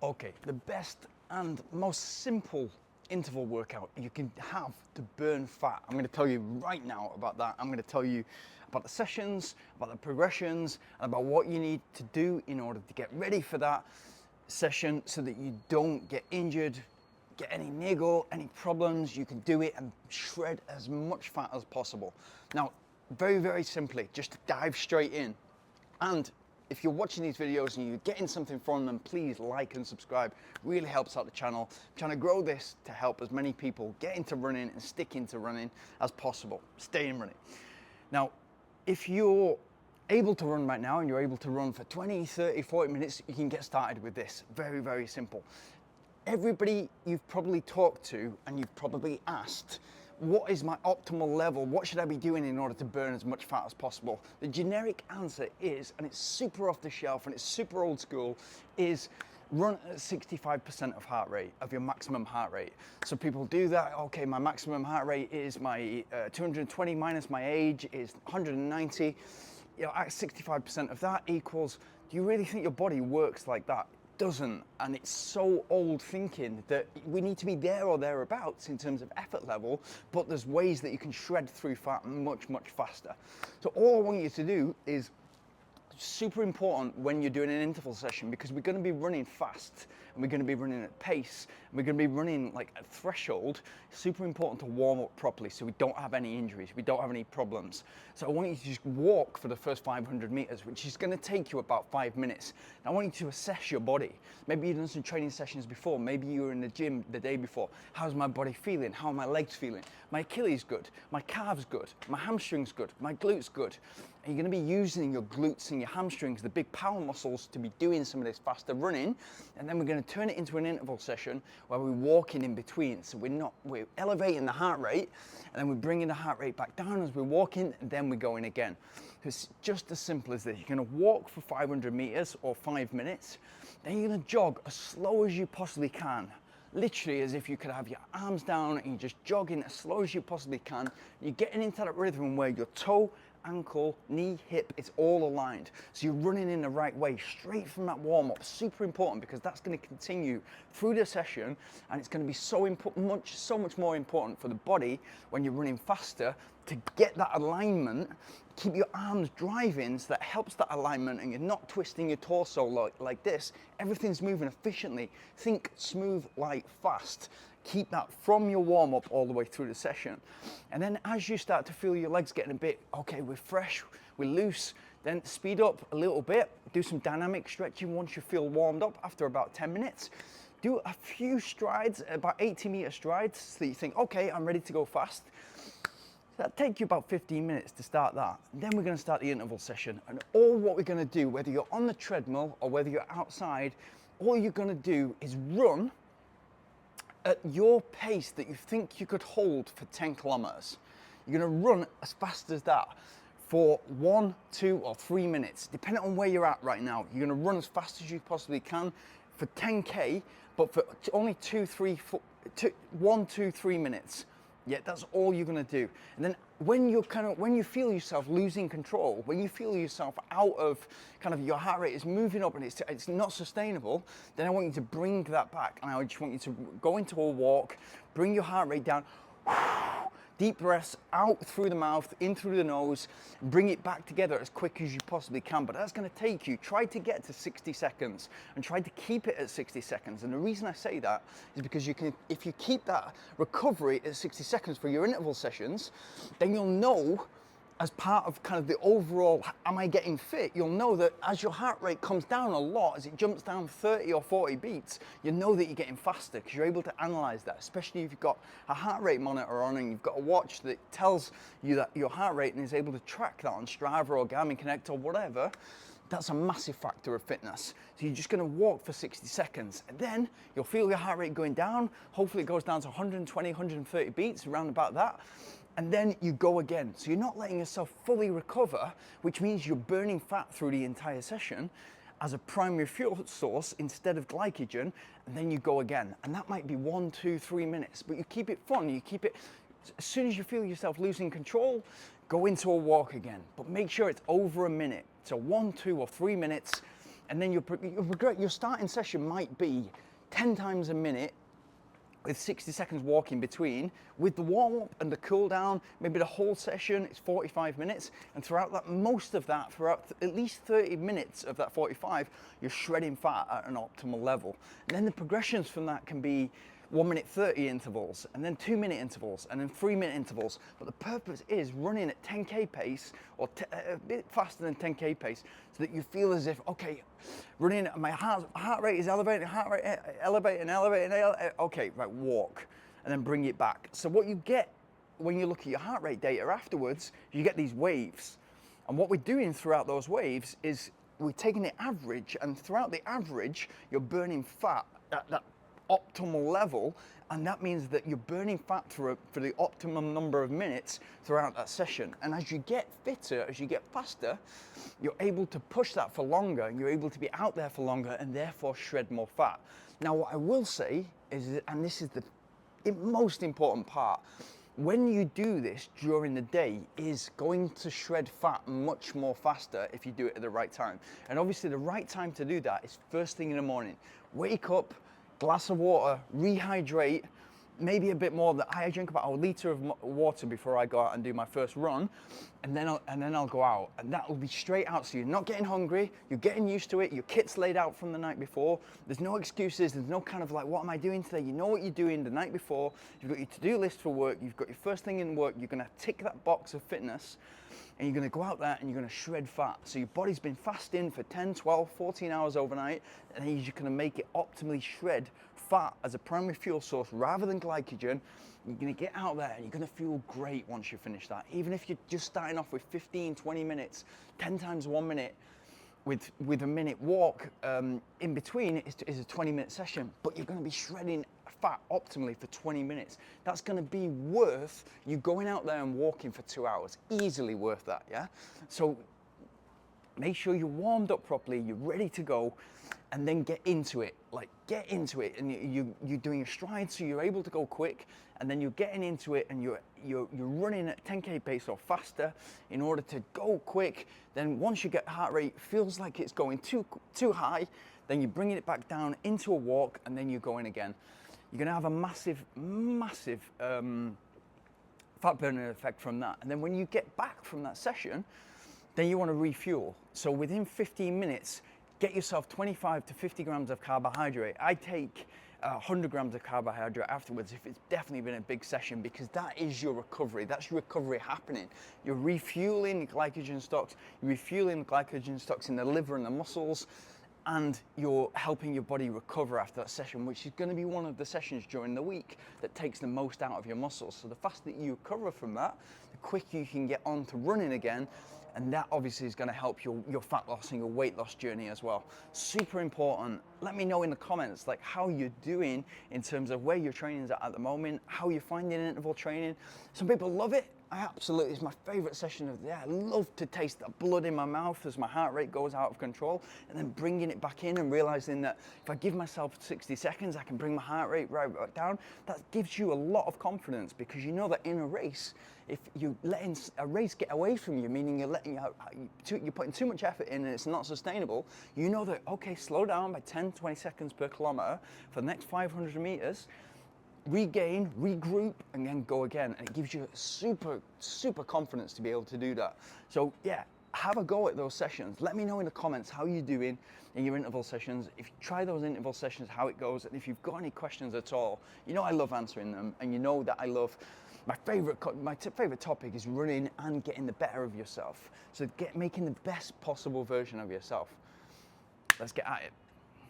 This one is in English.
Okay, the best and most simple interval workout you can have to burn fat. I'm going to tell you right now about that. I'm going to tell you about the sessions, about the progressions, and about what you need to do in order to get ready for that session so that you don't get injured, get any niggle, any problems. You can do it and shred as much fat as possible. Now, very, very simply, just dive straight in. And if you're watching these videos and you're getting something from them, please like and subscribe. Really helps out the channel. I'm trying to grow this to help as many people get into running and stick into running as possible. Stay in running. Now, if you're able to run right now and you're able to run for 20, 30, 40 minutes, you can get started with this. Very, very simple. Everybody you've probably talked to and you've probably asked, what is my optimal level? What should I be doing in order to burn as much fat as possible? The generic answer is, and it's super off the shelf and it's super old school, is run at 65% of heart rate, of your maximum heart rate. So people do that, okay, my maximum heart rate is my 220 minus my age is 190. You know, at 65% of that equals, do you really think your body works like that? Doesn't, and it's so old thinking that we need to be there or thereabouts in terms of effort level, but there's ways that you can shred through fat much, much faster. So all I want you to do is super important when you're doing an interval session, because we're going to be running fast and we're going to be running at pace and we're going to be running like a threshold. Super important to warm up properly so we don't have any injuries, we don't have any problems. So I want you to just walk for the first 500 meters, which is going to take you about 5 minutes. And I want you to assess your body. Maybe you've done some training sessions before, maybe you were in the gym the day before. How's my body feeling? How are my legs feeling? My Achilles good, my calves good, my hamstrings good, my glutes good. And you're going to be using your glutes and your hamstrings, the big power muscles, to be doing some of this faster running. And then we're going to turn it into an interval session where we're walking in between. So we're elevating the heart rate and then we're bringing the heart rate back down as we're walking, and then we're going again. It's just as simple as this. You're going to walk for 500 meters or 5 minutes. Then you're going to jog as slow as you possibly can. Literally as if you could have your arms down and you're just jogging as slow as you possibly can. You're getting into that rhythm where your toe, ankle, knee, hip, it's all aligned. So you're running in the right way, straight from that warm up. Super important, because that's going to continue through the session, and it's going to be so much more important for the body when you're running faster to get that alignment, keep your arms driving, so that helps that alignment and you're not twisting your torso like this. Everything's moving efficiently. Think smooth, light, fast. Keep that from your warm-up all the way through the session. And then as you start to feel your legs getting a bit, okay, we're fresh, we're loose, then speed up a little bit, do some dynamic stretching once you feel warmed up after about 10 minutes. Do a few strides, about 80-meter strides, so that you think, okay, I'm ready to go fast. So that'll take you about 15 minutes to start that. And then we're going to start the interval session. And all what we're going to do, whether you're on the treadmill or whether you're outside, all you're going to do is run at your pace that you think you could hold for 10 kilometers. You're going to run as fast as that for 1, 2, or 3 minutes, depending on where you're at right now. You're going to run as fast as you possibly can for 10K, but for only 1, 2, 3 minutes. Yeah, that's all you're gonna do. And then when you feel yourself losing control, when you feel yourself out of your heart rate is moving up and it's not sustainable, then I want you to bring that back. And I just want you to go into a walk, bring your heart rate down, deep breaths out through the mouth, in through the nose, bring it back together as quick as you possibly can. But that's going to take you, try to get to 60 seconds and try to keep it at 60 seconds. And the reason I say that is because if you keep that recovery at 60 seconds for your interval sessions, then you'll know, as part of the overall, am I getting fit? You'll know that as your heart rate comes down a lot, as it jumps down 30 or 40 beats, you know that you're getting faster, because you're able to analyze that, especially if you've got a heart rate monitor on and you've got a watch that tells you that your heart rate and is able to track that on Strava or Garmin Connect or whatever. That's a massive factor of fitness. So you're just going to walk for 60 seconds and then you'll feel your heart rate going down. Hopefully it goes down to 120, 130 beats, around about that. And then you go again. So you're not letting yourself fully recover, which means you're burning fat through the entire session as a primary fuel source instead of glycogen. And then you go again. And that might be 1, 2, 3 minutes, but you keep it fun. You keep it, as soon as you feel yourself losing control, go into a walk again, but make sure it's over a minute. So 1, 2, or 3 minutes. And then your starting session might be 10 times a minute with 60 seconds walk in between. With the warm-up and the cool down, maybe the whole session is 45 minutes, and throughout at least 30 minutes of that 45, you're shredding fat at an optimal level. And then the progressions from that can be 1 minute 30 intervals, and then 2 minute intervals, and then 3 minute intervals. But the purpose is running at 10K pace, or a bit faster than 10K pace, so that you feel as if, okay, running, my heart rate is elevating, okay, right, walk, and then bring it back. So what you get when you look at your heart rate data afterwards, you get these waves. And what we're doing throughout those waves is we're taking the average, and throughout the average, you're burning fat at that optimal level, and that means that you're burning fat for the optimum number of minutes throughout that session. And as you get fitter, as you get faster, you're able to push that for longer, and you're able to be out there for longer and therefore shred more fat. Now, what I will say is, and this is the most important part, when you do this during the day, is going to shred fat much more faster if you do it at the right time. And obviously the right time to do that is first thing in the morning. Wake up, glass of water, rehydrate, maybe a bit more. I drink about a litre of water before I go out and do my first run, and then I'll go out, and that will be straight out. So you're not getting hungry, you're getting used to it, your kit's laid out from the night before, there's no excuses, there's no kind of like, what am I doing today? You know what you're doing the night before, you've got your to-do list for work, you've got your first thing in work, you're gonna tick that box of fitness, and you're gonna go out there and you're gonna shred fat. So your body's been fasting for 10, 12, 14 hours overnight, and then you're gonna make it optimally shred fat as a primary fuel source rather than glycogen. You're gonna get out there and you're gonna feel great once you finish that. Even if you're just starting off with 15, 20 minutes, 10 times 1 minute, with a minute walk in between is a 20-minute session, but you're gonna be shredding fat optimally for 20 minutes. That's gonna be worth you going out there and walking for 2 hours. Easily worth that, yeah? So make sure you're warmed up properly, you're ready to go, and then get into it. Like, get into it, and you're doing a stride so you're able to go quick, and then you're getting into it and you're running at 10K pace or faster in order to go quick. Then once you get heart rate feels like it's going too high, then you're bringing it back down into a walk, and then you're going again. You're gonna have a massive fat burning effect from that. And then when you get back from that session, then you want to refuel. So within 15 minutes, get yourself 25 to 50 grams of carbohydrate. I take 100 grams of carbohydrate afterwards if it's definitely been a big session, because that is your recovery. That's your recovery happening. You're refueling glycogen stocks, you're refueling glycogen stocks in the liver and the muscles, and you're helping your body recover after that session, which is going to be one of the sessions during the week that takes the most out of your muscles. So the faster that you recover from that, the quicker you can get on to running again, and that obviously is going to help your fat loss and your weight loss journey as well. Super important. Let me know in the comments like how you're doing in terms of where your training's at the moment, how you're finding interval training. Some people love it. It's my favorite session of the day. I love to taste that blood in my mouth as my heart rate goes out of control, and then bringing it back in and realizing that if I give myself 60 seconds, I can bring my heart rate right back down. That gives you a lot of confidence, because you know that in a race, if you're letting a race get away from you, meaning you're putting too much effort in and it's not sustainable, you know that, okay, slow down by 10, 20 seconds per kilometer for the next 500 meters, regain, regroup, and then go again. And it gives you super confidence to be able to do that. So yeah, have a go at those sessions. Let me know in the comments how you're doing in your interval sessions. If you try those interval sessions, how it goes, and if you've got any questions at all, you know I love answering them, and you know that I love my favorite topic is running and getting the better of yourself. So making the best possible version of yourself. Let's get at it.